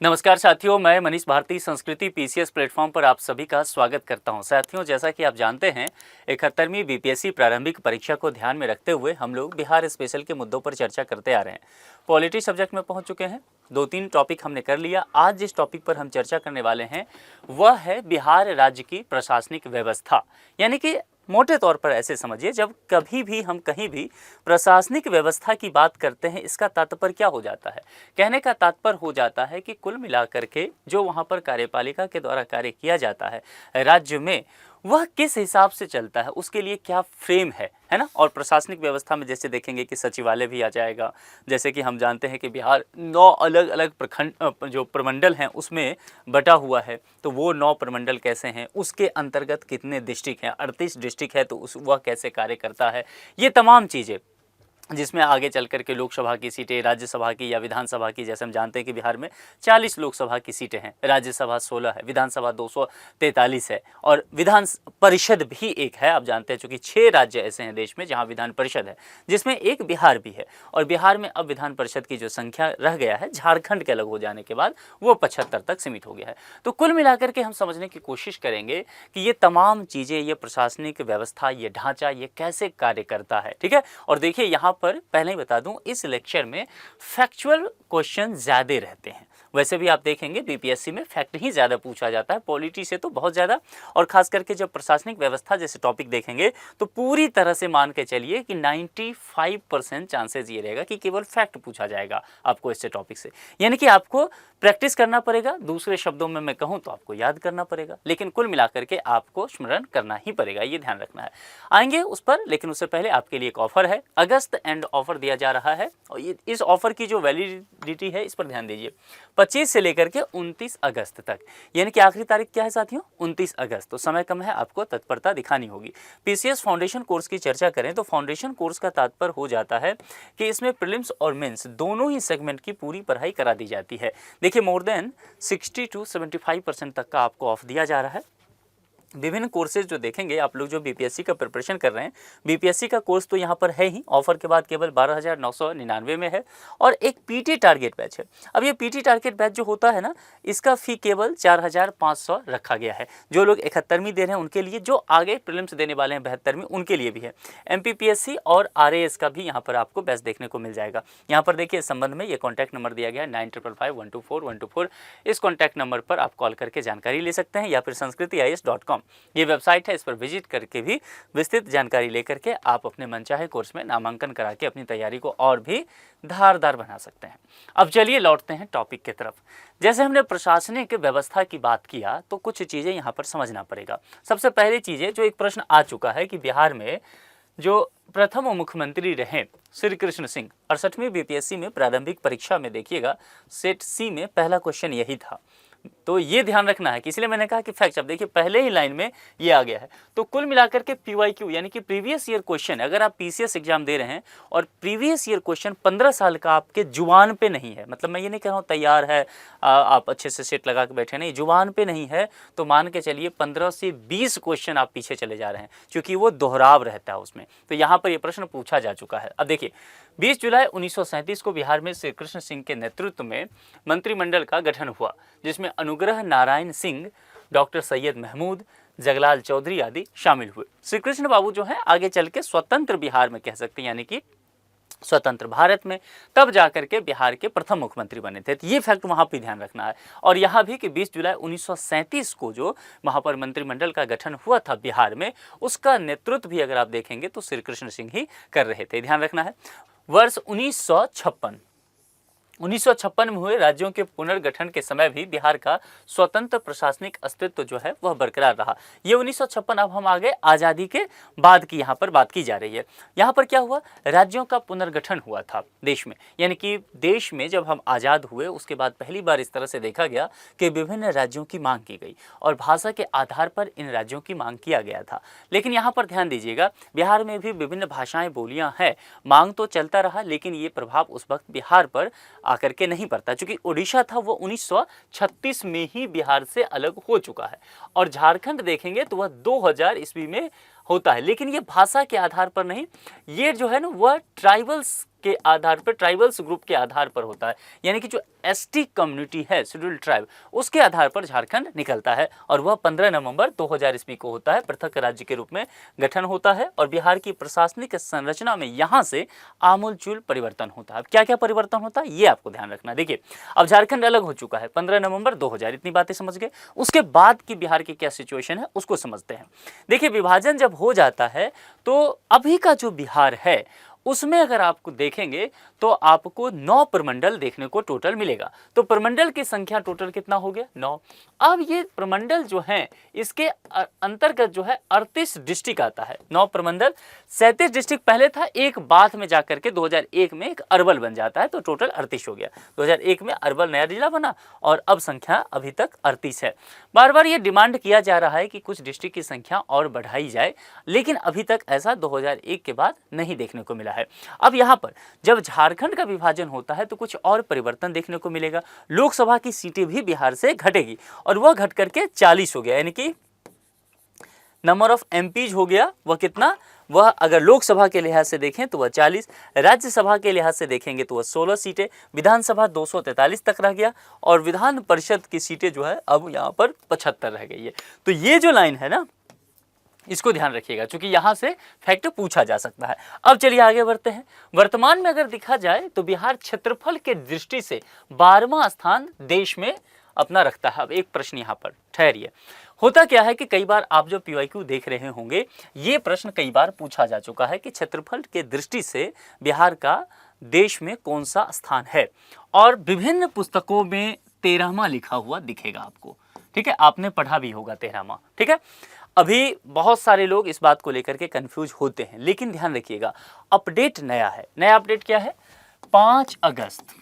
नमस्कार साथियों, मैं मनीष भारती संस्कृति पीसीएस प्लेटफॉर्म पर आप सभी का स्वागत करता हूं। साथियों, जैसा कि आप जानते हैं 71वीं बीपीएससी प्रारंभिक परीक्षा को ध्यान में रखते हुए हम लोग बिहार स्पेशल के मुद्दों पर चर्चा करते आ रहे हैं। पॉलिटी सब्जेक्ट में पहुंच चुके हैं, 2-3 टॉपिक हमने कर लिया। आज जिस टॉपिक पर हम चर्चा करने वाले हैं वह है बिहार राज्य की प्रशासनिक व्यवस्था। यानी कि मोटे तौर पर ऐसे समझिए, जब कभी भी हम कहीं भी प्रशासनिक व्यवस्था की बात करते हैं, इसका तात्पर्य क्या हो जाता है? कहने का तात्पर्य हो जाता है कि कुल मिलाकर के जो वहाँ पर कार्यपालिका के द्वारा कार्य किया जाता है राज्य में, वह किस हिसाब से चलता है, उसके लिए क्या फ्रेम है ना। और प्रशासनिक व्यवस्था में जैसे देखेंगे कि सचिवालय भी आ जाएगा। जैसे कि हम जानते हैं कि बिहार 9 अलग अलग प्रखंड जो प्रमंडल हैं उसमें बटा हुआ है, तो वो 9 प्रमंडल कैसे हैं, उसके अंतर्गत कितने डिस्ट्रिक्ट हैं, 38 डिस्ट्रिक्ट है, तो वह कैसे कार्य करता है, ये तमाम चीज़ें जिसमें आगे चल कर के लोकसभा की सीटें, राज्यसभा की या विधानसभा की, जैसे हम जानते हैं कि बिहार में 40 लोकसभा की सीटें हैं, राज्यसभा 16 है, विधानसभा 243 है और विधान परिषद भी एक है। आप जानते हैं चूँकि 6 राज्य ऐसे हैं देश में जहाँ विधान परिषद है, जिसमें एक बिहार भी है। और बिहार में अब विधान परिषद की जो संख्या रह गया है झारखंड के अलग हो जाने के बाद, वो 75 तक सीमित हो गया है। तो कुल मिलाकर के हम समझने की कोशिश करेंगे कि ये तमाम चीज़ें, ये प्रशासनिक व्यवस्था, ये ढांचा, ये कैसे कार्य करता है। ठीक है, और देखिए यहाँ पर पहले ही बता दूं, इस लेक्चर में फैक्चुअल क्वेश्चन ज़्यादा रहते हैं। वैसे भी आप देखेंगे बीपीएससी में फैक्ट ही ज़्यादा पूछा जाता है, पॉलिटी से तो बहुत ज़्यादा। और खास करके जब प्रशासनिक व्यवस्था जैसे टॉपिक देखेंगे तो पूरी तरह से मान के चलिए कि 95% चांसेस ये रहेगा कि केवल फैक्ट पूछा जाएगा आपको इससे टॉपिक से। यानी कि आपको प्रैक्टिस करना पड़ेगा, दूसरे शब्दों में मैं कहूँ तो आपको याद करना पड़ेगा, लेकिन कुल मिलाकर के आपको स्मरण करना ही पड़ेगा, ये ध्यान रखना है। आएंगे उस पर, लेकिन उससे पहले आपके लिए एक ऑफर है। अगस्त एंड ऑफर दिया जा रहा है और इस ऑफर की जो वैलिडिटी है इस पर ध्यान दीजिए, 25 से लेकर के 29 अगस्त तक। यानी कि आखिरी तारीख क्या है साथियों? 29 अगस्त। तो समय कम है, आपको तत्परता दिखानी होगी। पीसीएस फाउंडेशन कोर्स की चर्चा करें तो फाउंडेशन कोर्स का तात्पर्य हो जाता है कि इसमें प्रीलिम्स और मेंस दोनों ही सेगमेंट की पूरी पढ़ाई करा दी जाती है। देखिए, मोर देन 60 to 75% तक का आपको ऑफ दिया जा रहा है। विभिन्न कोर्सेज जो देखेंगे आप लोग, जो बीपीएससी का प्रिपरेशन कर रहे हैं, बीपीएससी का कोर्स तो यहाँ पर है ही, ऑफर के बाद केवल 12,999 में है। और एक पीटी टारगेट बैच है। अब ये पीटी टारगेट बैच जो होता है ना, इसका फी केवल 4,500 रखा गया है। जो लोग 71वीं दे रहे हैं उनके लिए, जो आगे प्रीलिम्स देने वाले हैं 72वीं, उनके लिए भी है। एमपीपीएससी और आरएएस का भी यहाँ पर आपको बैच देखने को मिल जाएगा। यहाँ पर देखिए, इस संबंध में ये कॉन्टैक्ट नंबर दिया गया है 9555124124। इस कॉन्टैक्ट नंबर पर आप कॉल करके जानकारी ले सकते हैं, या फिर sanskritIAS.com ये वेबसाइट है, इस पर विजिट करके भी विस्तृत जानकारी लेकर के आप अपने मनचाहे कोर्स में नामांकन करा के अपनी तैयारी को और भी धारदार बना सकते हैं। अब चलिए लौटते हैं टॉपिक की तरफ। जैसे हमने प्रशासनिक व्यवस्था की बात किया तो कुछ चीज़ें यहाँ पर समझना पड़ेगा। सबसे पहली चीज़ें, जो एक प्रश्न आ चुका है कि बिहार में जो प्रथम मुख्यमंत्री रहे श्री कृष्ण सिंह, 68वीं बीपीएससी में प्रारंभिक परीक्षा में देखिएगा सेट सी में पहला क्वेश्चन यही था। तो ये ध्यान रखना है कि इसलिए मैंने कहा कि फैक्ट। अब देखिए, पहले ही लाइन में ये आ गया है। तो कुल मिलाकर के पीवाईक्यू यानी कि प्रीवियस ईयर क्वेश्चन, अगर आप पीसीएस एग्जाम दे रहे हैं और प्रीवियस ईयर क्वेश्चन 15 साल का आपके जुबान पे नहीं है, मतलब मैं ये नहीं कह रहा हूँ तैयार है आप अच्छे से सेट लगा के बैठे, नहीं, जुबान पे नहीं है, तो मान के चलिए 15 से 20 क्वेश्चन आप पीछे चले जा रहे हैं, क्योंकि वो दोहराव रहता है उसमें। तो यहाँ पर ये प्रश्न पूछा जा चुका है। अब देखिए, 20 जुलाई 1937 को बिहार में श्री कृष्ण सिंह के नेतृत्व में मंत्रिमंडल का गठन हुआ, जिसमें अनुग्रह नारायण सिंह, डॉक्टर सैयद महमूद, जगलाल चौधरी आदि शामिल हुए। श्री कृष्ण बाबू जो है आगे चल के स्वतंत्र बिहार में कह सकते हैं, यानी कि स्वतंत्र भारत में तब जाकर के बिहार के प्रथम मुख्यमंत्री बने थे। तो ये फैक्ट वहाँ पे ध्यान रखना है। और यहाँ भी कि 20 जुलाई 1937 को जो वहाँ पर मंत्रिमंडल का गठन हुआ था बिहार में, उसका नेतृत्व भी अगर आप देखेंगे तो श्री कृष्ण सिंह ही कर रहे थे, ध्यान रखना है। वर्ष 1956 में हुए राज्यों के पुनर्गठन के समय भी बिहार का स्वतंत्र प्रशासनिक अस्तित्व जो है वह बरकरार रहा। ये 1956, अब हम आगे आज़ादी के बाद की यहाँ पर बात की जा रही है। यहाँ पर क्या हुआ, राज्यों का पुनर्गठन हुआ था देश में। यानी कि देश में जब हम आज़ाद हुए उसके बाद पहली बार इस तरह से देखा गया कि विभिन्न राज्यों की मांग की गई और भाषा के आधार पर इन राज्यों की मांग किया गया था। लेकिन यहाँ पर ध्यान दीजिएगा, बिहार में भी विभिन्न भाषाएँ बोलियाँ हैं, मांग तो चलता रहा, लेकिन ये प्रभाव उस वक्त बिहार पर आकर के नहीं पड़ता, क्योंकि उड़ीसा था वो 1936 में ही बिहार से अलग हो चुका है। और झारखंड देखेंगे तो वह 2000 ईस्वी में होता है, लेकिन ये भाषा के आधार पर नहीं, ये जो है ना वह ट्राइबल्स के आधार पर, ट्राइबल्स ग्रुप के आधार पर होता है, यानी कि जो एसटी कम्युनिटी है, शेड्यूल्ड ट्राइब, उसके आधार पर झारखंड निकलता है और वह 15 नवंबर 2000 ईस्वी को होता है। पृथक राज्य के रूप में गठन होता है और बिहार की प्रशासनिक संरचना में यहाँ से आमूलचूल परिवर्तन होता है। क्या क्या परिवर्तन होता है ये आपको ध्यान रखना। देखिए, अब झारखंड अलग हो चुका है 15 नवंबर 2000, इतनी बातें समझ गए। उसके बाद की बिहार की क्या सिचुएशन है उसको समझते हैं। देखिए, विभाजन जब हो जाता है तो अभी का जो बिहार है उसमें अगर आपको देखेंगे तो आपको 9 प्रमंडल देखने को टोटल मिलेगा। तो प्रमंडल की संख्या टोटल कितना हो गया? 9। अब ये प्रमंडल जो हैं इसके अंतर्गत जो है 38 डिस्ट्रिक्ट आता है। 9 प्रमंडल, 37 डिस्ट्रिक्ट पहले था, एक बाद में जाकर के 2001 में एक अरवल बन जाता है, तो टोटल 38 हो गया। 2001 में अरवल नया जिला बना और अब संख्या अभी तक 38 है। बार बार ये डिमांड किया जा रहा है कि कुछ डिस्ट्रिक्ट की संख्या और बढ़ाई जाए, लेकिन अभी तक ऐसा 2001 के बाद नहीं देखने को मिला है। अब यहाँ पर जब झारखंड का विभाजन होता है तो कुछ और परिवर्तन देखने को मिलेगा। लोकसभा की सीटें भी बिहार से घटेगी और वह घट करके 40 हो गया, यानी कि नंबर ऑफ एमपीज हो गया वह कितना, वह अगर लोकसभा के लिहाज से देखें तो वह 40, राज्यसभा के लिहाज से देखेंगे तो वह 16 सीटें, विधानसभा 243 तक रह गया और विधान परिषद की सीटें जो है अब यहाँ पर 75 रह गई है। तो ये जो लाइन है ना, इसको ध्यान रखिएगा क्योंकि यहाँ से फैक्ट पूछा जा सकता है। अब चलिए आगे बढ़ते हैं। वर्तमान में अगर देखा जाए तो बिहार क्षेत्रफल के दृष्टि से 12वां स्थान देश में अपना रखता है। अब एक प्रश्न यहाँ पर ठहरिए, होता क्या है कि कई बार आप जो पीवाईक्यू देख रहे होंगे ये प्रश्न कई बार पूछा जा चुका है कि क्षेत्रफल के दृष्टि से बिहार का देश में कौन सा स्थान है, और विभिन्न पुस्तकों में 13वां लिखा हुआ दिखेगा आपको। ठीक है, आपने पढ़ा भी होगा 13वां। ठीक है, अभी बहुत सारे लोग इस बात को लेकर के कंफ्यूज होते हैं, लेकिन ध्यान रखिएगा अपडेट नया है। नया अपडेट क्या है? 5 अगस्त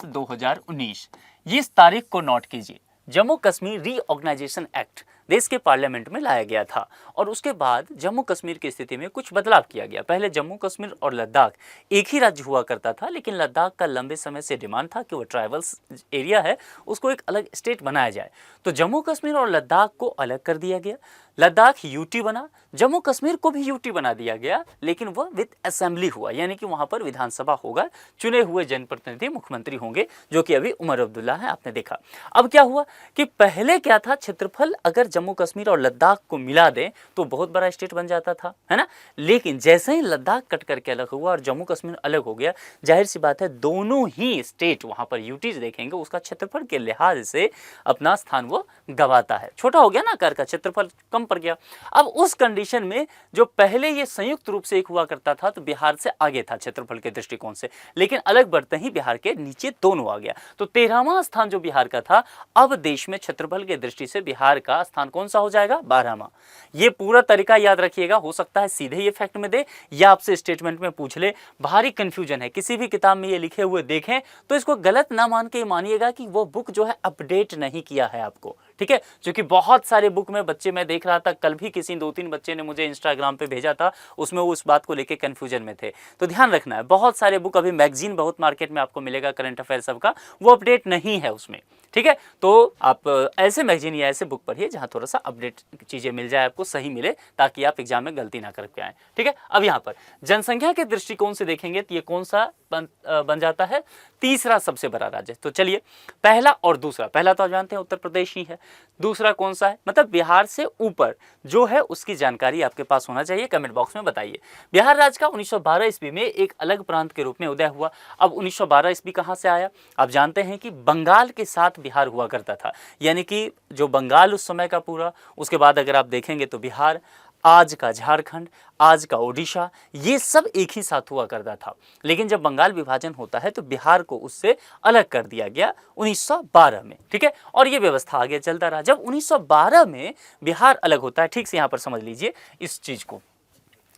2019, इस तारीख को नोट कीजिए। जम्मू कश्मीर रीऑर्गेनाइजेशन एक्ट देश के पार्लियामेंट में लाया गया था और उसके बाद जम्मू कश्मीर की स्थिति में कुछ बदलाव किया गया। पहले जम्मू कश्मीर और लद्दाख एक ही राज्य हुआ करता था, लेकिन लद्दाख का लंबे समय से डिमांड था कि वो ट्राइबल्स एरिया है, उसको एक अलग स्टेट बनाया जाए। तो जम्मू कश्मीर और लद्दाख को अलग कर दिया गया, लद्दाख यूटी बना, जम्मू कश्मीर को भी यूटी बना दिया गया, लेकिन वह विद असेंबली हुआ, यानी कि वहाँ पर विधानसभा होगा, चुने हुए जनप्रतिनिधि मुख्यमंत्री होंगे, जो कि अभी उमर अब्दुल्ला है, आपने देखा। अब क्या हुआ कि पहले क्या था, क्षेत्रफल अगर जम्मू कश्मीर और लद्दाख को मिला दें तो बहुत बड़ा स्टेट बन जाता था, है ना। लेकिन जैसे ही लद्दाख कट करके अलग हुआ और जम्मू कश्मीर अलग हो गया, जाहिर सी बात है दोनों ही स्टेट वहां पर यूटीज देखेंगे, उसका क्षेत्रफल के लिहाज से अपना स्थान वो गवाता है। छोटा हो गया ना आकार का, क्षेत्रफल कम पड़ गया। अब उस कंडीशन में जो पहले ये संयुक्त रूप से एक हुआ करता था तो बिहार से आगे था क्षेत्रफल के दृष्टिकोण से, लेकिन अलग बढ़ते ही बिहार के नीचे दोनों आ गया। तो 13वां स्थान जो बिहार का था, अब देश में क्षेत्रफल के दृष्टि से बिहार का स्थान कौन सा हो जाएगा? 12वां। ये पूरा तरीका याद रखिएगा, हो सकता है सीधे ये फैक्ट में दे या आपसे स्टेटमेंट में पूछ ले, भारी कंफ्यूजन है। किसी भी किताब में ये लिखे हुए देखें तो इसको गलत ना मान के मानिएगा कि वो बुक जो है अपडेट नहीं किया है आपको, ठीक है। क्योंकि बहुत सारे बुक में बच्चे, मैं देख रहा था कल भी किसी 2-3 बच्चे ने मुझे इंस्टाग्राम पे भेजा था, उसमें वो उस बात को लेके कंफ्यूजन में थे। तो ध्यान रखना है, बहुत सारे बुक, अभी मैगजीन बहुत मार्केट में आपको मिलेगा करंट अफेयर सबका, वो अपडेट नहीं है उसमें, ठीक है। तो आप ऐसे मैगजीन या ऐसे बुक पढ़िए जहां थोड़ा सा अपडेट चीजें मिल जाए, आपको सही मिले, ताकि आप एग्जाम में गलती ना करके आए, ठीक है। अब यहाँ पर जनसंख्या के दृष्टिकोण से देखेंगे तो ये कौन सा बन जाता है? तीसरा सबसे बड़ा राज्य। तो चलिए पहला और दूसरा, पहला तो आप जानते हैं उत्तर प्रदेश ही है, दूसरा कौन सा है, मतलब बिहार से ऊपर जो है उसकी जानकारी आपके पास होना चाहिए, कमेंट बॉक्स में बताइए। बिहार राज्य का 1912 ईस्वी में एक अलग प्रांत के रूप में उदय हुआ। अब 1912 ईस्वी कहाँ से आया? आप जानते हैं कि बंगाल के साथ बिहार हुआ करता था, यानी कि जो बंगाल उस समय का पूरा, उसके बाद अगर आप देखेंगे तो बिहार, आज का झारखंड, आज का ओडिशा, ये सब एक ही साथ हुआ करता था। लेकिन जब बंगाल विभाजन होता है तो बिहार को उससे अलग कर दिया गया 1912 में, ठीक है। और ये व्यवस्था आगे चलता रहा। जब 1912 में बिहार अलग होता है, ठीक से यहाँ पर समझ लीजिए इस चीज को।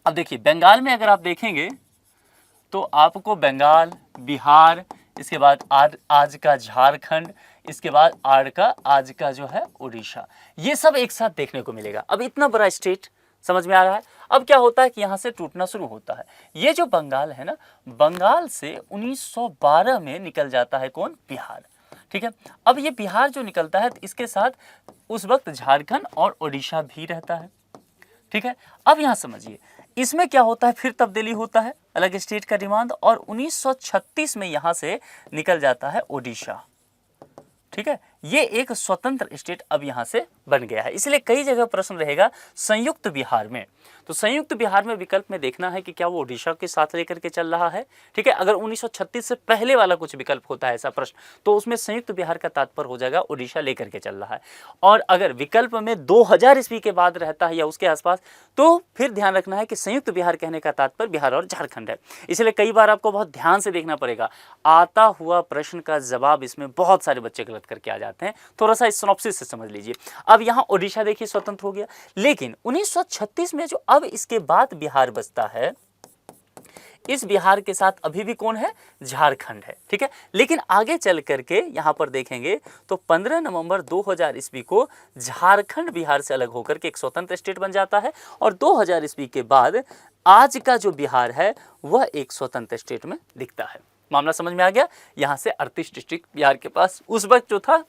अब देखिए बंगाल में अगर आप देखेंगे तो आपको बंगाल, बिहार, इसके बाद आज का झारखंड, इसके बाद आज का जो है उड़ीसा, ये सब एक साथ देखने को मिलेगा। अब इतना बड़ा स्टेट, समझ में आ रहा है। अब क्या होता है कि यहाँ से टूटना शुरू होता है। ये जो बंगाल है ना, बंगाल से 1912 में निकल जाता है कौन? बिहार, ठीक है। अब ये बिहार जो निकलता है तो इसके साथ उस वक्त झारखंड और उड़ीसा भी रहता है। ठीक है, अब यहाँ समझिए इसमें क्या होता है, फिर तब्दीली होता है अलग स्टेट का डिमांड, और 1936 में यहाँ से निकल जाता है ओडिशा। ठीक है, ये एक स्वतंत्र स्टेट अब यहाँ से बन गया है। इसलिए कई जगह प्रश्न रहेगा संयुक्त बिहार में, तो संयुक्त बिहार में विकल्प में देखना है कि क्या वो ओडिशा के साथ लेकर के चल रहा है। ठीक है, अगर 1936 से पहले वाला कुछ विकल्प होता है ऐसा प्रश्न, तो उसमें संयुक्त बिहार का तात्पर्य हो जाएगा ओडिशा लेकर के चल रहा है। और अगर विकल्प में 2000 ईस्वी के बाद रहता है या उसके आसपास, तो फिर ध्यान रखना है कि संयुक्त बिहार कहने का तात्पर्य बिहार और झारखंड है। इसलिए कई बार आपको बहुत ध्यान से देखना पड़ेगा, आता हुआ प्रश्न का जवाब इसमें बहुत सारे बच्चे गलत करके आ जाते हैं। थोड़ा सा इस सिनॉप्सिस से समझ लीजिए। अब यहाँ ओडिशा देखिए स्वतंत्र हो गया, लेकिन 1936 में जो अब इसके बाद बिहार बचता है, इस बिहार के साथ अभी भी कौन है, झारखंड है। ठीक है, लेकिन आगे चल करके यहां पर देखेंगे तो 15 नवंबर 2000 ईस्वी को झारखंड बिहार से अलग होकर के एक स्वतंत्र स्टेट बन जाता है, और 2000 ईस्वी के बाद आज का जो बिहार है वह एक स्वतंत्र स्टेट में दिखता है। मामला समझ में आ गया। यहां से 38 डिस्ट्रिक्ट बिहार के पास उस वक्त जो था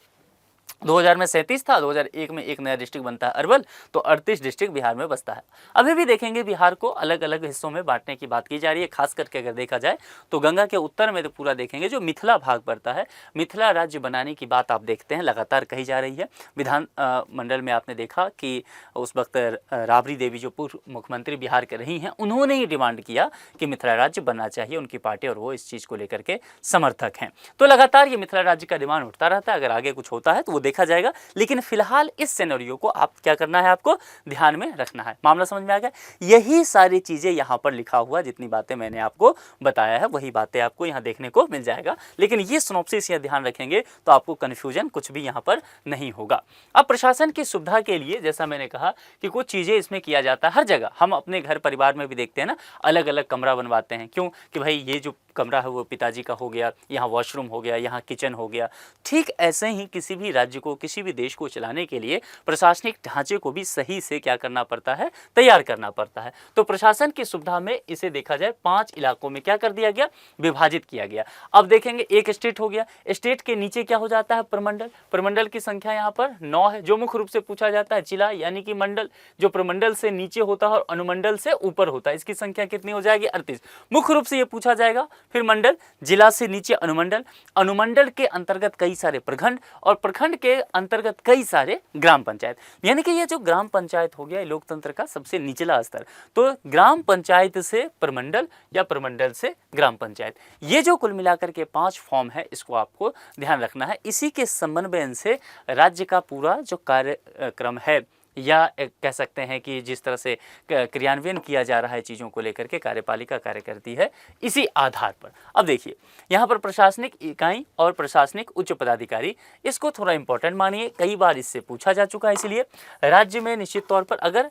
2000 में 37 था, 2001 में एक नया डिस्ट्रिक्ट बनता है अरवल, तो 38 डिस्ट्रिक्ट बिहार में बसता है। अभी भी देखेंगे बिहार को अलग अलग हिस्सों में बांटने की बात की जा रही है। खास करके अगर देखा जाए तो गंगा के उत्तर में तो पूरा देखेंगे जो मिथिला भाग पड़ता है, मिथिला राज्य बनाने की बात आप देखते हैं लगातार कही जा रही है। विधान मंडल में आपने देखा कि उस वक्त राबड़ी देवी जो पूर्व मुख्यमंत्री बिहार के रही हैं, उन्होंने ये डिमांड किया कि मिथिला राज्य बनना चाहिए उनकी पार्टी, और वो इस चीज़ को लेकर के समर्थक हैं। तो लगातार ये मिथिला राज्य का डिमांड उठता रहता है। अगर आगे कुछ होता है तो वो देखा जाएगा, लेकिन फिलहाल इस सिनेरियो को आप क्या करना है, आपको ध्यान में रखना है। मामला समझ में आ गया। यही सारी चीजें यहाँ पर लिखा हुआ, जितनी बातें मैंने आपको बताया है वही बातें आपको यहाँ देखने को मिल जाएगा, लेकिन ये सिनॉप्सिस यहाँ ध्यान रखेंगे तो आपको कन्फ्यूजन कुछ भी यहाँ पर नहीं होगा। अब प्रशासन की सुविधा के लिए जैसा मैंने कहा कि कुछ चीजें इसमें किया जाता है। हर जगह हम अपने घर परिवार में भी देखते हैं ना, अलग अलग कमरा बनवाते हैं। क्यों कि भाई ये जो कमरा है वो पिताजी का हो गया, यहाँ वॉशरूम हो गया, यहाँ किचन हो गया। ठीक ऐसे ही किसी भी राज्य को, किसी भी देश को चलाने के लिए प्रशासनिक ढांचे को भी सही से क्या करना पड़ता है, तैयार करना पड़ता है। तो प्रशासन की सुविधा में इसे देखा जाए 5 इलाकों में क्या कर दिया गया, विभाजित किया गया। अब देखेंगे एक स्टेट हो गया, स्टेट के नीचे क्या हो जाता है, प्रमंडल। प्रमंडल की संख्या यहाँ पर 9 है। जो मुख्य रूप से पूछा जाता है जिला यानी कि मंडल, जो प्रमंडल से नीचे होता है और अनुमंडल से ऊपर होता है, इसकी संख्या कितनी हो जाएगी, 38। मुख्य रूप से ये पूछा जाएगा। फिर मंडल, जिला से नीचे अनुमंडल, अनुमंडल के अंतर्गत कई सारे प्रखंड, और प्रखंड के अंतर्गत कई सारे ग्राम पंचायत। यानी कि ये जो ग्राम पंचायत हो गया लोकतंत्र का सबसे निचला स्तर। तो ग्राम पंचायत से प्रमंडल या प्रमंडल से ग्राम पंचायत, ये जो कुल मिलाकर के 5 फॉर्म है, इसको आपको ध्यान रखना है। इसी के समन्वय से राज्य का पूरा जो कार्यक्रम है, या कह सकते हैं कि जिस तरह से क्रियान्वयन किया जा रहा है चीज़ों को लेकर के, कार्यपालिका कार्य करती है इसी आधार पर। अब देखिए यहाँ पर प्रशासनिक इकाई और प्रशासनिक उच्च पदाधिकारी, इसको थोड़ा इंपॉर्टेंट मानिए, कई बार इससे पूछा जा चुका है। इसलिए राज्य में निश्चित तौर पर अगर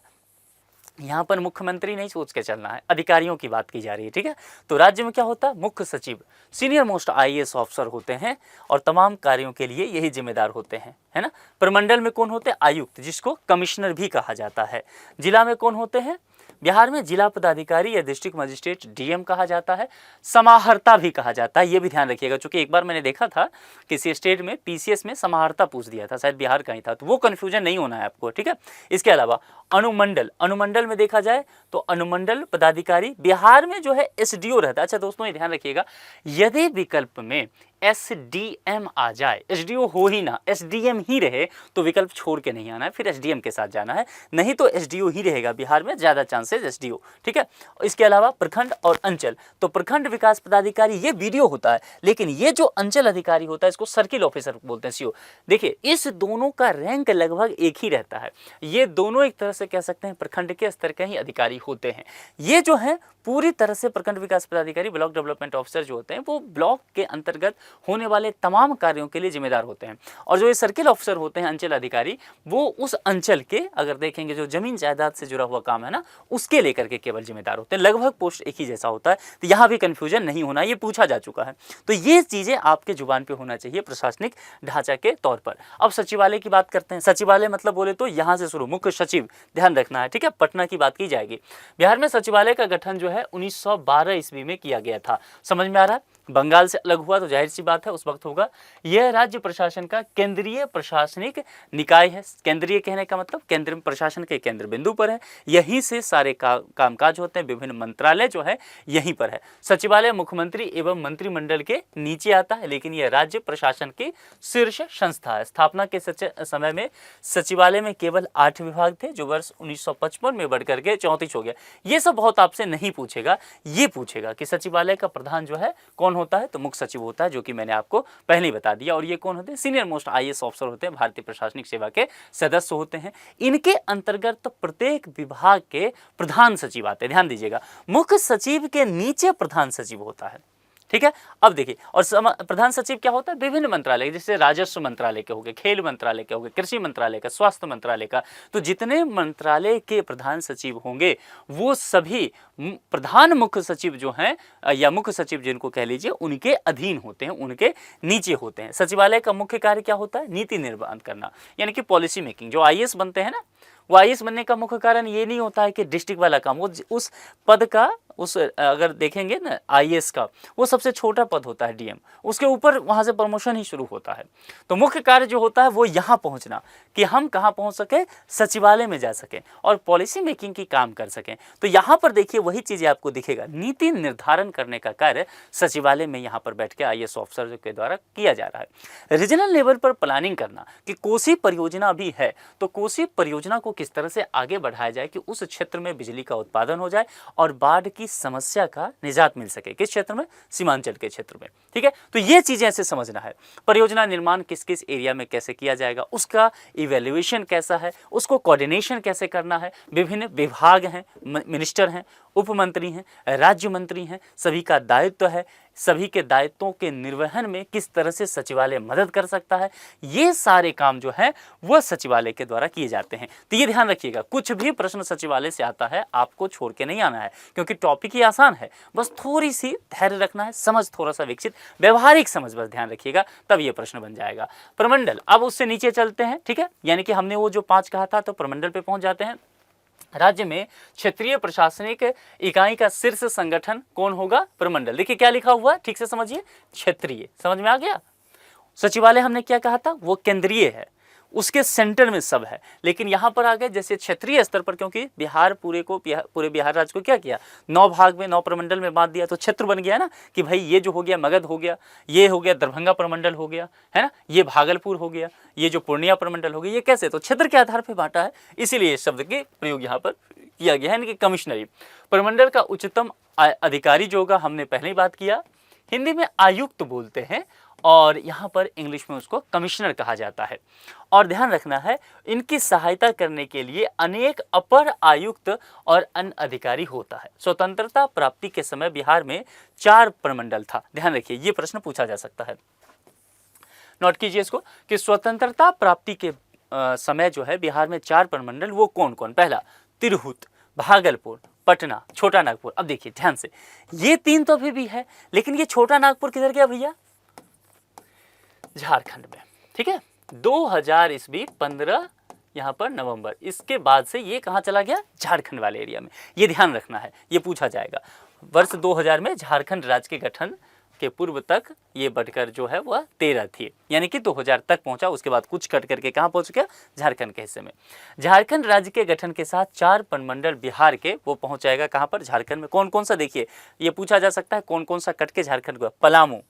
यहाँ पर मुख्यमंत्री नहीं सोच के चलना है, अधिकारियों की बात की जा रही है, ठीक है। तो राज्य में क्या होता है, मुख्य सचिव सीनियर मोस्ट IAS ऑफिसर होते हैं और तमाम कार्यों के लिए यही जिम्मेदार होते हैं, है ना। प्रमंडल में कौन होते हैं, आयुक्त, जिसको कमिश्नर भी कहा जाता है। जिला में कौन होते हैं, बिहार में जिला पदाधिकारी या डिस्ट्रिक्ट मजिस्ट्रेट DM कहा जाता है। समाहर्ता भी कहा जाता है, ये भी ध्यान रखिएगा, क्योंकि एक बार मैंने देखा था किसी स्टेट में PCS में समाहर्ता पूछ दिया था, शायद बिहार का ही था, तो वो कन्फ्यूजन नहीं होना है आपको, ठीक है। इसके अलावा अनुमंडल, अनुमंडल में देखा जाए तो अनुमंडल पदाधिकारी बिहार में जो है SDO रहता है। अच्छा दोस्तों ये ध्यान रखिएगा, यदि विकल्प में SDM आ जाए, SDO हो ही ना, SDM ही रहे, तो विकल्प छोड़ के नहीं आना है, फिर SDM के साथ जाना है, नहीं तो SDO ही रहेगा बिहार में, ज़्यादा चांसेस SDO, ठीक है। इसके अलावा प्रखंड और अंचल, तो प्रखंड विकास पदाधिकारी ये वीडियो होता है, लेकिन ये जो अंचल अधिकारी होता है इसको सर्किल ऑफिसर बोलते हैं, CO। देखिए इस दोनों का रैंक लगभग एक ही रहता है, ये दोनों एक तरह से कह सकते हैं प्रखंड के स्तर के ही अधिकारी होते हैं। ये जो है पूरी तरह से प्रखंड विकास पदाधिकारी, ब्लॉक डेवलपमेंट ऑफिसर जो होते हैं, वो ब्लॉक के अंतर्गत होने वाले तमाम कार्यों के लिए जिम्मेदार होते हैं। और जो ये सर्किल ऑफिसर होते हैं, अंचल अधिकारी, वो उस अंचल के, अगर देखेंगे जो जमीन जायदाद से जुड़ा हुआ काम है ना, उसके लेकर के केवल जिम्मेदार होते हैं। लगभग पोस्ट एक ही जैसा होता है, तो यहाँ भी कन्फ्यूजन नहीं होना, ये पूछा जा चुका है। तो ये चीज़ें आपके जुबान पे होना चाहिए प्रशासनिक ढांचा के तौर पर। अब सचिवालय की बात करते हैं। सचिवालय मतलब बोले तो यहाँ से शुरू, मुख्य सचिव ध्यान रखना है, ठीक है, पटना की बात की जाएगी। बिहार में सचिवालय का गठन जो है 1912 ईस्वी में किया गया था। समझ में आ रहा है, बंगाल से अलग हुआ तो जाहिर सी बात है उस वक्त होगा। यह राज्य प्रशासन का केंद्रीय प्रशासनिक निकाय है। केंद्रीय कहने का मतलब केंद्र प्रशासन के केंद्र बिंदु पर है, यहीं से सारे कामकाज होते हैं। विभिन्न मंत्रालय जो है यहीं पर है। सचिवालय मुख्यमंत्री एवं मंत्रिमंडल के नीचे आता है, लेकिन यह राज्य प्रशासन की शीर्ष संस्था है। स्थापना के समय में सचिवालय में केवल 8 विभाग थे, जो वर्ष 1955 में बढ़कर के 34 हो गया। ये सब बहुत आपसे नहीं पूछेगा, ये पूछेगा कि सचिवालय का प्रधान जो है कौन होता है, तो मुख्य सचिव होता है, जो कि मैंने आपको पहले ही बता दिया। और ये कौन होते हैं? सीनियर मोस्ट IAS ऑफिसर होते हैं, भारतीय प्रशासनिक सेवा के सदस्य होते हैं। इनके अंतर्गत तो प्रत्येक विभाग के प्रधान सचिव आते हैं। ध्यान दीजिएगा, मुख्य सचिव के नीचे प्रधान सचिव होता है, ठीक है। अब देखिए, और प्रधान सचिव क्या होता है? विभिन्न मंत्रालय, जैसे राजस्व मंत्रालय के हो गए, खेल मंत्रालय के हो गए, कृषि मंत्रालय का, स्वास्थ्य मंत्रालय का, तो जितने मंत्रालय के प्रधान सचिव होंगे वो सभी प्रधान मुख्य सचिव जो हैं या मुख्य सचिव जिनको कह लीजिए, उनके अधीन होते हैं, उनके नीचे होते हैं। सचिवालय का मुख्य कार्य क्या होता है? नीति निर्माण करना, यानी कि पॉलिसी मेकिंग। जो IAS बनते हैं ना, वो IAS बनने का मुख्य कारण ये नहीं होता है कि डिस्ट्रिक्ट वाला काम, वो उस पद का, उस अगर देखेंगे ना IAS का, वो सबसे छोटा पद होता है DM, उसके ऊपर वहाँ से प्रमोशन ही शुरू होता है। तो मुख्य कार्य जो होता है वो यहाँ पहुँचना, कि हम कहाँ पहुँच सके, सचिवालय में जा सकें और पॉलिसी मेकिंग की काम कर सकें। तो यहाँ पर देखिए वही चीज़ें आपको दिखेगा, नीति निर्धारण करने का कार्य सचिवालय में यहाँ पर बैठ के IAS ऑफिसर के द्वारा किया जा रहा है। रीजनल लेवल पर प्लानिंग करना कि कोसी परियोजना भी है, तो कोसी परियोजना को किस तरह से आगे बढ़ाया जाए कि उस क्षेत्र में बिजली का उत्पादन हो जाए और बाढ़ की समस्या का निजात मिल सके। किस क्षेत्र में? सीमांचल के क्षेत्र में, ठीक है। तो ये चीजें ऐसे समझना है। परियोजना निर्माण किस किस एरिया में कैसे किया जाएगा, उसका इवैल्यूएशन कैसा है, उसको कोऑर्डिनेशन कैसे करना है। विभिन्न विभाग हैं, मिनिस्टर हैं, उप मंत्री हैं, राज्य मंत्री हैं, सभी का दायित्व है। सभी के दायित्वों के निर्वहन में किस तरह से सचिवालय मदद कर सकता है, ये सारे काम जो है वह सचिवालय के द्वारा किए जाते हैं। तो ये ध्यान रखिएगा, कुछ भी प्रश्न सचिवालय से आता है आपको छोड़ के नहीं आना है, क्योंकि टॉपिक ही आसान है। बस थोड़ी सी धैर्य रखना है, समझ थोड़ा सा विकसित, व्यवहारिक समझ बस ध्यान रखिएगा, तब ये प्रश्न बन जाएगा। प्रमंडल, अब उससे नीचे चलते हैं, ठीक है। यानी कि हमने वो जो 5 कहा था, तो प्रमंडल पे पहुंच जाते हैं। राज्य में क्षेत्रीय प्रशासनिक इकाई का शीर्ष संगठन कौन होगा? प्रमंडल। देखिए क्या लिखा हुआ है, ठीक से समझिए, क्षेत्रीय, समझ में आ गया। सचिवालय हमने क्या कहा था, वो केंद्रीय है, उसके सेंटर में सब है। लेकिन यहाँ पर आ गए जैसे क्षेत्रीय स्तर पर, क्योंकि बिहार पूरे बिहार राज्य को क्या किया, 9 भाग में, 9 प्रमंडल में बांट दिया, तो क्षेत्र बन गया ना, कि भाई ये जो हो गया मगध हो गया, ये हो गया दरभंगा प्रमंडल हो गया, है ना, ये भागलपुर हो गया, ये जो पूर्णिया प्रमंडल हो गया, ये कैसे, तो क्षेत्र के आधार पर बांटा है, इसीलिए इस शब्द के प्रयोग यहाँ पर किया गया है, यानी कि कमिश्नरी। प्रमंडल का उच्चतम अधिकारी जो होगा, हमने पहले ही बात किया, हिंदी में आयुक्त बोलते हैं और यहाँ पर इंग्लिश में उसको कमिश्नर कहा जाता है। और ध्यान रखना है, इनकी सहायता करने के लिए अनेक अपर आयुक्त और अन्य अधिकारी होता है। स्वतंत्रता प्राप्ति के समय बिहार में 4 प्रमंडल था। ध्यान रखिए, ये प्रश्न पूछा जा सकता है, नोट कीजिए इसको, कि स्वतंत्रता प्राप्ति के समय जो है बिहार में 4 प्रमंडल, वो कौन कौन? पहला तिरहुत, भागलपुर, पटना, छोटा नागपुर। अब देखिए ध्यान से, ये 3 तो अभी भी है, लेकिन ये छोटा नागपुर किधर गया भैया? झारखंड में, ठीक है। 2000 ईस्वी 15 यहाँ पर नवंबर, इसके बाद से ये कहाँ चला गया? झारखंड वाले एरिया में। ये ध्यान रखना है, ये पूछा जाएगा। वर्ष 2000 में झारखंड राज्य के गठन के पूर्व तक ये बढ़कर जो है वह 13 थी, यानी कि 2000 तक पहुंचा। उसके बाद कुछ कट करके कहाँ पहुंच गया? झारखंड के हिस्से में। झारखंड राज्य के गठन के साथ 4 प्रमंडल बिहार के, वो पहुंच जाएगा कहाँ पर? झारखंड में। कौन कौन सा? देखिए ये पूछा जा सकता है, कौन कौन सा कट के झारखंड को? पलामू,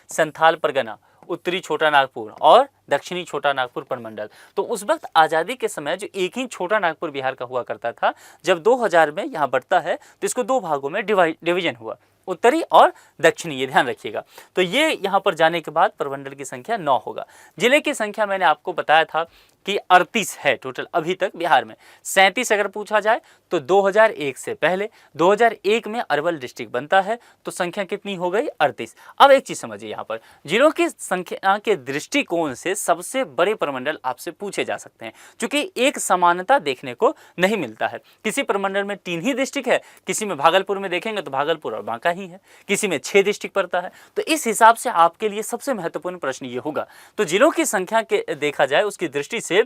संथाल परगना, उत्तरी छोटा नागपुर और दक्षिणी छोटा नागपुर प्रमंडल। तो उस वक्त आज़ादी के समय जो एक ही छोटा नागपुर बिहार का हुआ करता था, जब 2000 में यहाँ बढ़ता है तो इसको 2 भागों में डिवीजन हुआ, उत्तरी और दक्षिणी, ये ध्यान रखिएगा। तो ये यहाँ पर जाने के बाद प्रमंडल की संख्या 9 होगा। जिले की संख्या मैंने आपको बताया था कि 38 है टोटल अभी तक बिहार में। 37 अगर पूछा जाए तो 2001 से पहले, 2001 में अरवल डिस्ट्रिक्ट बनता है, तो संख्या कितनी हो गई? 38। अब एक चीज़ समझिए, यहाँ पर जिलों की संख्या के दृष्टिकोण से सबसे बड़े प्रमंडल आपसे पूछे जा सकते हैं, क्योंकि एक समानता देखने को नहीं मिलता है। किसी प्रमंडल में 3 ही डिस्ट्रिक्ट है, किसी में भागलपुर में देखेंगे तो भागलपुर और बांका ही है, किसी में 6 डिस्ट्रिक्ट पड़ता है। तो इस हिसाब से आपके लिए सबसे महत्वपूर्ण प्रश्न ये होगा। तो जिलों की संख्या के देखा जाए उसकी दृष्टि से से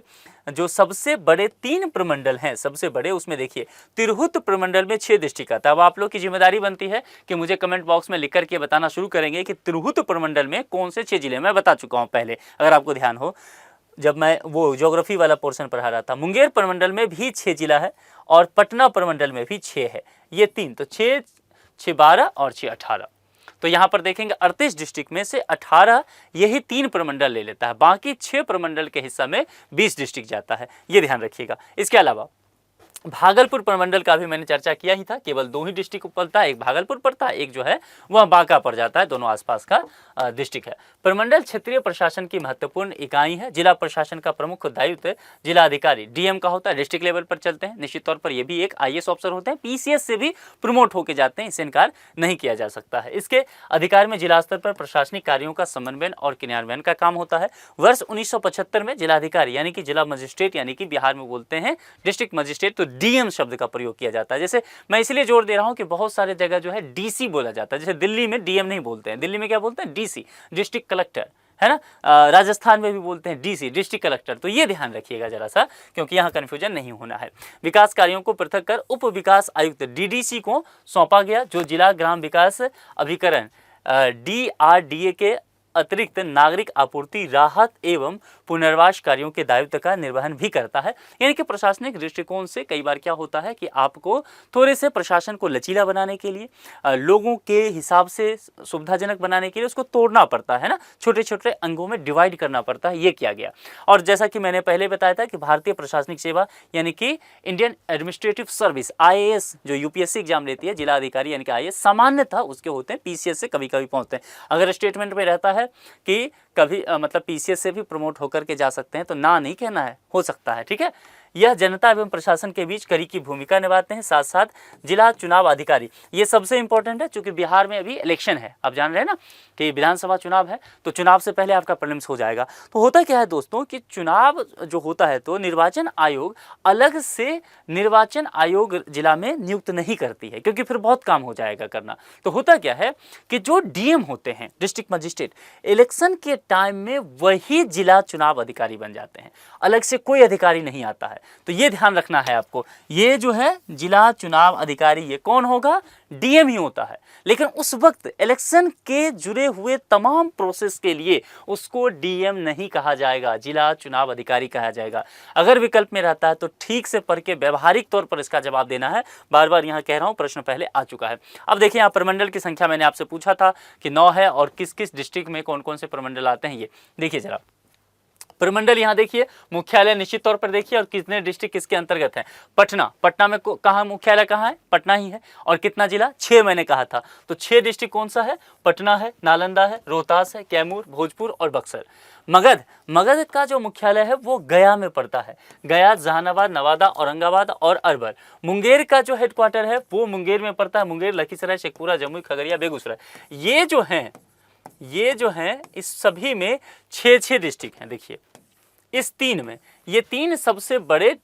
जो सबसे बड़े 3 प्रमंडल हैं, सबसे बड़े, उसमें देखिए तिरहुत प्रमंडल में 6 डिस्ट्रिक्ट आता है। अब आप लोग की जिम्मेदारी बनती है कि मुझे कमेंट बॉक्स में लिख करके बताना शुरू करेंगे कि तिरहुत प्रमंडल में कौन से 6 जिले। मैं बता चुका हूँ पहले, अगर आपको ध्यान हो, जब मैं वो ज्योग्राफी वाला पोर्शन पढ़ा रहा था। मुंगेर प्रमंडल में भी 6 जिला है और पटना प्रमंडल में भी 6 है। ये 3 तो 6, 6 12 और 6 18। तो यहाँ पर देखेंगे 38 डिस्ट्रिक्ट में से 18 यही 3 प्रमंडल ले लेता है, बाकी 6 प्रमंडल के हिस्सा में 20 डिस्ट्रिक्ट जाता है, ये ध्यान रखिएगा। इसके अलावा भागलपुर प्रमंडल का भी मैंने चर्चा किया ही था, केवल 2 ही डिस्ट्रिक्ट पड़ता है, एक भागलपुर पड़ता है, एक जो है वह बांका पड़ जाता है, दोनों आसपास का डिस्ट्रिक्ट है। प्रमंडल क्षेत्रीय प्रशासन की महत्वपूर्ण इकाई है। जिला प्रशासन का प्रमुख दायित्व जिला अधिकारी डीएम का होता है, डिस्ट्रिक्ट लेवल पर चलते हैं। निश्चित तौर पर ये भी एक आईएएस ऑफिसर होते हैं, पीसीएस से भी प्रमोट होकर जाते हैं, इससे इनकार नहीं किया जा सकता है। इसके अधिकार में जिला स्तर पर प्रशासनिक कार्यों का समन्वयन और क्रियान्वयन का काम होता है। वर्ष 1975 में जिलाधिकारी यानी कि जिला मजिस्ट्रेट, यानी कि बिहार में बोलते हैं डिस्ट्रिक्ट मजिस्ट्रेट, तो डीएम शब्द का प्रयोग किया जाता है। जैसे मैं इसलिए जोर दे रहा हूं कि बहुत सारे जगह जो है डीसी बोला जाता है, जैसे दिल्ली में डीएम नहीं बोलते हैं, दिल्ली में क्या बोलते हैं, डीसी, डिस्ट्रिक्ट कलेक्टर, है ना। राजस्थान में भी बोलते हैं डीसी, डिस्ट्रिक्ट कलेक्टर। तो ये ध्यान रखिएगा जरा सा, क्योंकि यहाँ कन्फ्यूजन नहीं होना है। विकास कार्यों को पृथक कर उप विकास आयुक्त डीडीसी को सौंपा गया, जो जिला ग्राम विकास अभिकरण डीआरडीए के अतिरिक्त नागरिक आपूर्ति, राहत एवं पुनर्वास कार्यों के दायित्व का निर्वहन भी करता है। यानी कि प्रशासनिक दृष्टिकोण से कई बार क्या होता है कि आपको थोड़े से प्रशासन को लचीला बनाने के लिए, लोगों के हिसाब से सुविधाजनक बनाने के लिए उसको तोड़ना पड़ता है ना, छोटे छोटे अंगों में डिवाइड करना पड़ता है, ये किया गया। और जैसा कि मैंने पहले बताया था कि भारतीय प्रशासनिक सेवा यानी कि इंडियन एडमिनिस्ट्रेटिव सर्विस आईएएस जो यूपीएससी एग्जाम लेती है, जिला अधिकारी यानी कि आईएएस सामान्यतः उसके होते हैं, पीसीएस से कभी कभी पहुंचते हैं। अगर स्टेटमेंट में रहता है कि कभी मतलब पीसीएस से भी प्रमोट होकर के जा सकते हैं, तो ना नहीं कहना है, हो सकता है, ठीक है। यह जनता एवं प्रशासन के बीच कड़ी की भूमिका निभाते हैं। साथ साथ जिला चुनाव अधिकारी, ये सबसे इंपॉर्टेंट है, क्योंकि बिहार में अभी इलेक्शन है, आप जान रहे हैं ना कि विधानसभा चुनाव है, तो चुनाव से पहले आपका प्रीलिम्स हो जाएगा। तो होता क्या है दोस्तों कि चुनाव जो होता है तो निर्वाचन आयोग अलग से निर्वाचन आयोग जिला में नियुक्त नहीं करती है, क्योंकि फिर बहुत काम हो जाएगा करना। तो होता क्या है कि जो डीएम होते हैं, डिस्ट्रिक्ट मजिस्ट्रेट, इलेक्शन के टाइम में वही जिला चुनाव अधिकारी बन जाते हैं, अलग से कोई अधिकारी नहीं आता है। तो ये ध्यान रखना है आपको, ये जो है जिला चुनाव अधिकारी ये कौन होगा, डीएम ही होता है। लेकिन उस वक्त इलेक्शन के जुड़े हुए तमाम प्रोसेस के लिए उसको डीएम नहीं कहा जाएगा, जिला चुनाव अधिकारी कहा जाएगा। अगर विकल्प में रहता है तो ठीक से पढ़ के व्यवहारिक तौर पर इसका जवाब देना है। बार बार यहाँ कह रहा हूँ, प्रश्न पहले आ चुका है। अब देखिए यहाँ प्रमंडल की संख्या मैंने आपसे पूछा था कि 9 है, और किस किस डिस्ट्रिक्ट में कौन कौन से प्रमंडल आते हैं, ये देखिए जरा। प्रमंडल यहाँ देखिए, मुख्यालय निश्चित तौर पर देखिए, और कितने डिस्ट्रिक्ट किसके अंतर्गत है। पटना, पटना में कहाँ मुख्यालय कहाँ है, पटना ही है। और कितना जिला, 6 मैंने कहा था, तो 6 डिस्ट्रिक्ट कौन सा है, पटना है, नालंदा है, रोहतास है, कैमूर, भोजपुर और बक्सर। मगध, मगध का जो मुख्यालय है वो गया में पड़ता है, गया, जहानाबाद, नवादा, औरंगाबाद और अरवल। मुंगेर का जो हेडक्वार्टर है वो मुंगेर में पड़ता है, मुंगेर, लखीसराय, शेखपुरा, जमुई, खगड़िया, बेगूसराय। ये जो हैं इस सभी में 6 डिस्ट्रिक्ट हैं। देखिए इस 3 में, ये 3 सबसे बड़े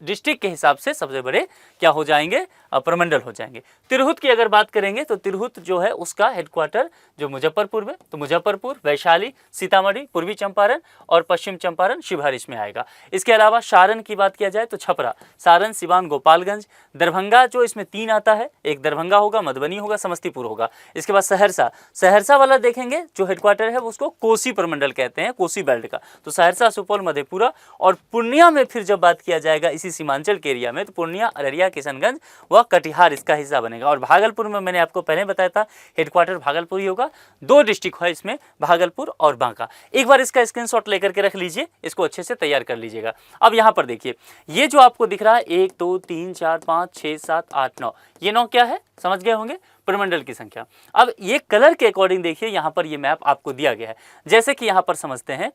डिस्ट्रिक्ट के हिसाब से सबसे बड़े क्या हो जाएंगे, प्रमंडल हो जाएंगे। तिरहुत की अगर बात करेंगे तो तिरहुत जो है उसका हेडक्वार्टर जो मुजफ्फरपुर में, तो मुजफ्फरपुर, वैशाली, सीतामढ़ी, पूर्वी चंपारण और पश्चिम चंपारण, शिवहर इसमें आएगा। इसके अलावा सारण की बात किया जाए तो छपरा, सारण, सिवान, गोपालगंज, दरभंगा जो इसमें 3 आता है, एक दरभंगा होगा, मधुबनी होगा, समस्तीपुर होगा। इसके बाद सहरसा, सहरसा वाला देखेंगे जो हेडक्वार्टर है वो उसको कोसी प्रमंडल कहते हैं, कोसी बेल्ट का, तो सहरसा, सुपौल, मधेपुरा। और पूर्णिया में फिर जब बात किया जाएगा इसी सीमांचल के एरिया में, तो पूर्णिया, अररिया, किशनगंज व कटिहार इसका हिस्सा बनेगा। और भागलपुर में मैंने आपको पहले बताया था हेडक्वार्टर भागलपुर ही होगा। 2 डिस्ट्रिक्ट है इसमें, भागलपुर और बांका। एक बार इसका स्क्रीनशॉट लेकर के रख लीजिए, इसको अच्छे से तैयार कर लीजिएगा। अब यहाँ पर देखिए, ये जो आपको दिख रहा है 1 2 3 4 5 6 7 8 9, ये 9 क्या है, समझ गए होंगे, प्रमंडल की संख्या। अब ये कलर के अकॉर्डिंग देखिए, यहाँ पर ये मैप आपको दिया गया है। जैसे कि यहाँ पर समझते हैं,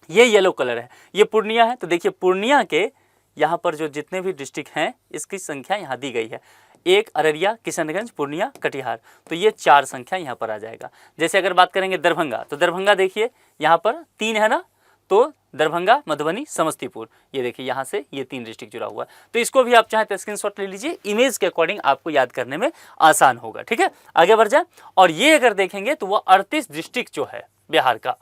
ये येलो कलर है, ये पूर्णिया है, तो देखिए पूर्णिया के यहाँ पर जो जितने भी डिस्ट्रिक्ट हैं इसकी संख्या यहाँ दी गई है, 1 अररिया, किशनगंज, पूर्णिया, कटिहार, तो ये 4 संख्या यहाँ पर आ जाएगा। जैसे अगर बात करेंगे दरभंगा, तो दरभंगा देखिए यहाँ पर 3 है ना, तो दरभंगा, मधुबनी, समस्तीपुर, ये देखिए यहाँ से ये 3 डिस्ट्रिक्ट जुड़ा हुआ है। तो इसको भी आप चाहें तो स्क्रीनशॉट ले लीजिए, इमेज के अकॉर्डिंग आपको याद करने में आसान होगा, ठीक है। आगे बढ़ जाए, और ये अगर देखेंगे तो वो 38 डिस्ट्रिक्ट जो है बिहार का,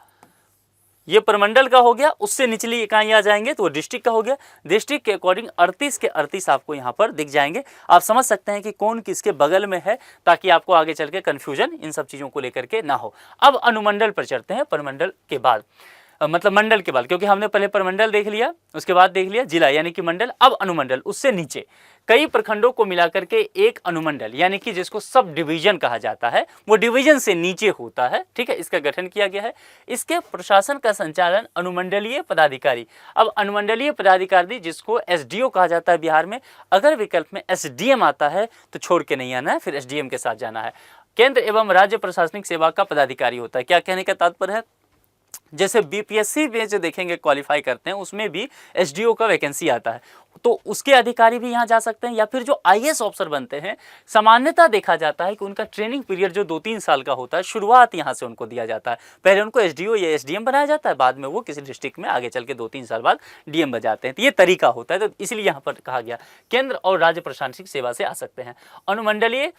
ये प्रमंडल का हो गया, उससे निचली इकाई आ जाएंगे तो वो डिस्ट्रिक्ट का हो गया। डिस्ट्रिक्ट के अकॉर्डिंग 38 के 38 आपको यहाँ पर दिख जाएंगे। आप समझ सकते हैं कि कौन किसके बगल में है, ताकि आपको आगे चल के कन्फ्यूजन इन सब चीज़ों को लेकर के ना हो। अब अनुमंडल पर चलते हैं, प्रमंडल के बाद मतलब मंडल के बाद, क्योंकि हमने पहले प्रमंडल देख लिया, उसके बाद देख लिया जिला यानी कि मंडल। अब अनुमंडल, उससे नीचे कई प्रखंडों को मिलाकर के एक अनुमंडल यानी कि जिसको सब डिवीजन कहा जाता है, वो डिवीजन से नीचे होता है, ठीक है। इसका गठन किया गया है। इसके प्रशासन का संचालन अनुमंडलीय पदाधिकारी। अब अनुमंडलीय पदाधिकारी जिसको एसडीओ कहा जाता है बिहार में, अगर विकल्प में एसडीएम आता है तो छोड़ के नहीं आना है, फिर एसडीएम के साथ जाना है। केंद्र एवं राज्य प्रशासनिक सेवा का पदाधिकारी होता है। क्या कहने का तात्पर्य है, जैसे बीपीएससी में जो देखेंगे क्वालिफाई करते हैं, उसमें भी एसडीओ का वैकेंसी आता है, तो उसके अधिकारी भी यहाँ जा सकते हैं। या फिर जो आईएएस ऑफिसर बनते हैं, सामान्यतः देखा जाता है कि उनका ट्रेनिंग पीरियड जो 2-3 साल का होता है, शुरुआत यहाँ से उनको दिया जाता है। पहले उनको एसडीओ या एसडीएम बनाया जाता है, बाद में वो किसी डिस्ट्रिक्ट में आगे चल के 2-3 साल बाद डीएम बन जाते हैं। तो ये तरीका होता है, तो इसलिए यहाँ पर कहा गया केंद्र और राज्य प्रशासनिक सेवा से आ सकते हैं। अनुमंडलीय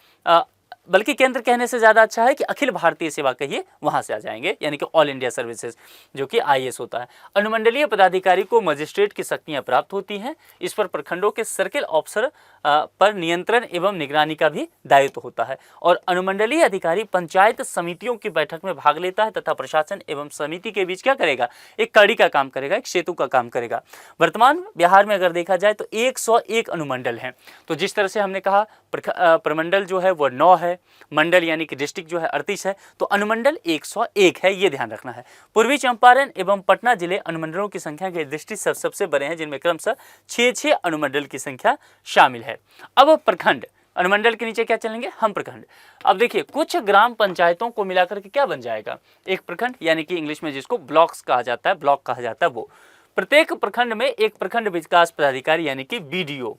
बल्कि केंद्र कहने से ज़्यादा अच्छा है कि अखिल भारतीय सेवा कहिए, वहाँ से आ जाएंगे, यानी कि ऑल इंडिया सर्विसेज जो कि आईएएस होता है। अनुमंडलीय पदाधिकारी को मजिस्ट्रेट की शक्तियाँ प्राप्त होती हैं। इस पर प्रखंडों के सर्किल ऑफिसर पर नियंत्रण एवं निगरानी का भी दायित्व होता है। और अनुमंडलीय अधिकारी पंचायत समितियों की बैठक में भाग लेता है तथा प्रशासन एवं समिति के बीच क्या करेगा, एक कड़ी का काम करेगा, एक सेतु का काम करेगा। वर्तमान बिहार में अगर देखा जाए तो 101 अनुमंडल हैं। तो जिस तरह से हमने कहा प्रमंडल जो है वो 9 है, मंडल यानी कि डिस्ट्रिक्ट जो है 38 है, तो अनुमंडल 101 है, ये ध्यान रखना है। पूर्वी चंपारण एवं पटना जिले अनुमंडलों की संख्या की दृष्टि से सबसे बड़े हैं, जिनमें क्रमशः 6 अनुमंडल की संख्या शामिल है। अब प्रखंड, अनुमंडल के नीचे क्या चलेंगे हम, प्रखंड। अब देखिए कुछ ग्राम पंचायतों को मिलाकर के क्या बन जाएगा, एक प्रखंड, यानी कि इंग्लिश में जिसको ब्लॉक्स कहा जाता है, ब्लॉक कहा जाता है वो। प्रत्येक प्रखंड में एक प्रखंड विकास पदाधिकारी यानी कि बीडीओ,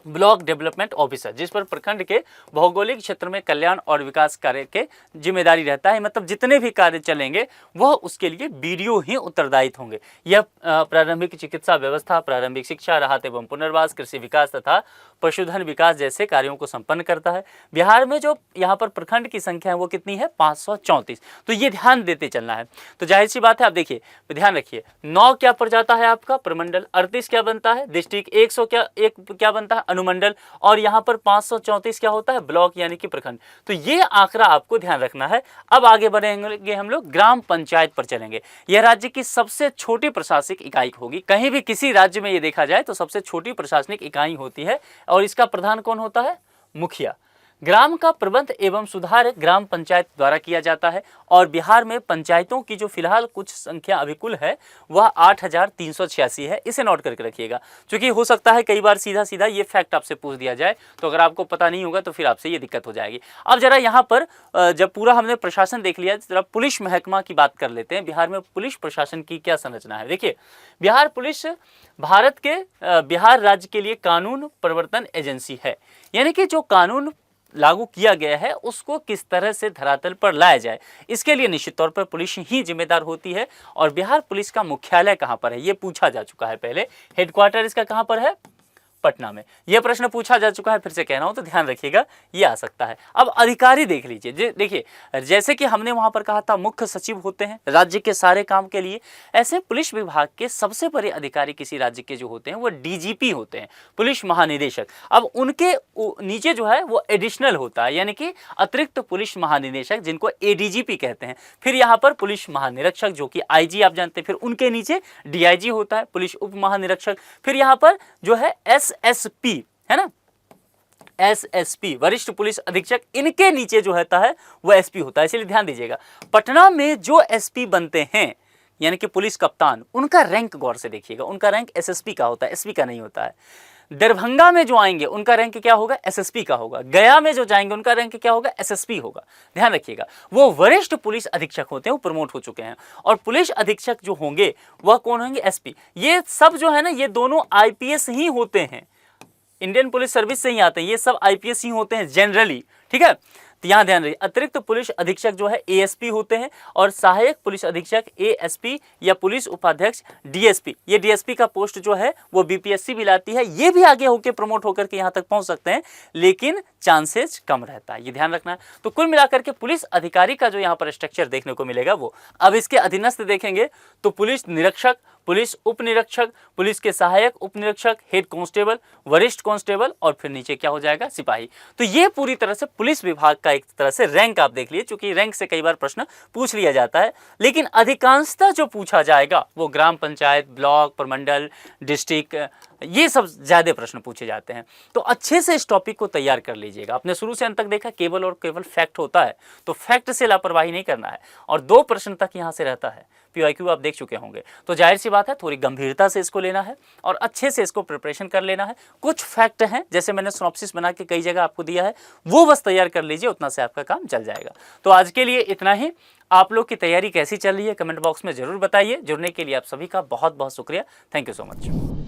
ब्लॉक डेवलपमेंट ऑफिसर, जिस पर प्रखंड के भौगोलिक क्षेत्र में कल्याण और विकास कार्य के जिम्मेदारी रहता है। मतलब जितने भी कार्य चलेंगे वह उसके लिए बीडीओ ही उत्तरदायित्व होंगे। यह प्रारंभिक चिकित्सा व्यवस्था, प्रारंभिक शिक्षा, राहत एवं पुनर्वास, कृषि विकास तथा पशुधन विकास जैसे कार्यों को संपन्न करता है। बिहार में जो यहाँ पर प्रखंड की संख्या है वो कितनी है, 534। तो ये ध्यान देते चलना है। तो जाहिर सी बात है, आप देखिए ध्यान रखिए, 9 क्या पड़ जाता है आपका प्रमंडल, 38 क्या बनता है डिस्ट्रिक्ट, 100 क्या बनता है अनुमंडल, और यहाँ पर 534 क्या होता है ब्लॉक यानी कि प्रखंड। तो ये आंकड़ा आपको ध्यान रखना है। अब आगे बढ़ेंगे हम लोग ग्राम पंचायत पर चलेंगे। यह राज्य की सबसे छोटी प्रशासनिक इकाई होगी। कहीं भी किसी राज्य में ये देखा जाए तो सबसे छोटी प्रशासनिक इकाई होती है, और इसका प्रधान कौन होता है, मुखिया। ग्राम का प्रबंध एवं सुधार ग्राम पंचायत द्वारा किया जाता है। और बिहार में पंचायतों की जो फिलहाल कुछ संख्या अभी कुल है वह 8386 है। इसे नोट करके रखिएगा, क्योंकि हो सकता है कई बार सीधा सीधा ये फैक्ट आपसे पूछ दिया जाए, तो अगर आपको पता नहीं होगा तो फिर आपसे ये दिक्कत हो जाएगी। अब जरा यहाँ पर जब पूरा हमने प्रशासन देख लिया, जरा पुलिस महकमा की बात कर लेते हैं। बिहार में पुलिस प्रशासन की क्या संरचना है। देखिए बिहार पुलिस भारत के बिहार राज्य के लिए कानून प्रवर्तन एजेंसी है, यानी कि जो कानून लागू किया गया है उसको किस तरह से धरातल पर लाया जाए, इसके लिए निश्चित तौर पर पुलिस ही जिम्मेदार होती है। और बिहार पुलिस का मुख्यालय कहाँ पर है, ये पूछा जा चुका है पहले। हेडक्वार्टर इसका कहाँ पर है, पटना में। यह प्रश्न पूछा जा चुका है, फिर से कह रहा हूं तो ध्यान रखिएगा, ये आ सकता है। अब अधिकारी देख लीजिए। देखिए जैसे कि हमने वहां पर कहा था मुख्य सचिव होते हैं राज्य के सारे काम के लिए, ऐसे पुलिस विभाग के सबसे बड़े अधिकारी किसी राज्य के जो होते हैं वो डीजीपी होते हैं, पुलिस महानिदेशक। अब उनके नीचे जो है वो एडिशनल होता है, यानी कि अतिरिक्त पुलिस महानिदेशक, जिनको एडीजीपी कहते हैं। फिर यहाँ पर पुलिस महानिरीक्षक जो कि आईजी आप जानते हैं, फिर उनके नीचे डीआईजी होता है, पुलिस उप महानिरीक्षक। फिर यहाँ पर जो है एसएसपी है ना, एसएसपी वरिष्ठ पुलिस अधीक्षक, इनके नीचे जो होता है वो एसपी होता है। इसलिए ध्यान दीजिएगा, पटना में जो एसपी बनते हैं यानी कि पुलिस कप्तान, उनका रैंक गौर से देखिएगा, उनका रैंक एसएसपी का होता है, एसपी का नहीं होता है। दरभंगा में जो आएंगे उनका रैंक क्या होगा, एसएसपी का होगा। गया में जो जाएंगे उनका रैंक क्या होगा, एसएसपी होगा। ध्यान रखिएगा, वो वरिष्ठ पुलिस अधीक्षक होते हैं, वो प्रमोट हो चुके हैं। और पुलिस अधीक्षक जो होंगे वह कौन होंगे, एसपी। ये सब जो है ना, ये दोनों आईपीएस ही होते हैं, इंडियन पुलिस सर्विस से ही आते हैं, ये सब आईपीएस ही होते हैं जनरली, ठीक है। तो यहाँ ध्यान रखिए, अतिरिक्त पुलिस अधीक्षक जो है एएसपी होते हैं और सहायक पुलिस अधीक्षक एएसपी या पुलिस उपाध्यक्ष डीएसपी। ये डीएसपी का पोस्ट जो है वो बीपीएससी भी लाती है, ये भी आगे होकर प्रमोट होकर के यहाँ तक पहुंच सकते हैं, लेकिन चांसेस कम रहता है, ये ध्यान रखना है। तो कुल मिलाकर के पुलिस अधिकारी का जो यहाँ पर स्ट्रक्चर देखने को मिलेगा वो। अब इसके अधीनस्थ देखेंगे तो पुलिस निरीक्षक, पुलिस उप निरीक्षक, पुलिस के सहायक उप निरीक्षक, हेड कांस्टेबल, वरिष्ठ कांस्टेबल और फिर नीचे क्या हो जाएगा, सिपाही। तो ये पूरी तरह से पुलिस विभाग का एक तरह से रैंक आप देख लीजिए, क्योंकि रैंक से कई बार प्रश्न पूछ लिया जाता है, लेकिन अधिकांशतः जो पूछा जाएगा वो ग्राम पंचायत, ब्लॉक, प्रमंडल, डिस्ट्रिक्ट, ये सब ज्यादा प्रश्न पूछे जाते हैं। तो अच्छे से इस टॉपिक को तैयार कर लीजिएगा। आपने शुरू से अंत तक देखा केवल और केवल फैक्ट होता है, तो फैक्ट से लापरवाही नहीं करना है, और 2 प्रश्न तक यहाँ से रहता है। पीवाईक्यू आप देख चुके होंगे, तो जाहिर सी बात है थोड़ी गंभीरता से इसको लेना है और अच्छे से इसको प्रिपरेशन कर लेना है। कुछ फैक्ट हैं जैसे मैंने सिनॉप्सिस बना के कई जगह आपको दिया है, वो बस तैयार कर लीजिए, उतना से आपका काम चल जाएगा। तो आज के लिए इतना ही। आप लोग की तैयारी कैसी चल रही है कमेंट बॉक्स में जरूर बताइए। जुड़ने के लिए आप सभी का बहुत बहुत शुक्रिया। Thank you so much.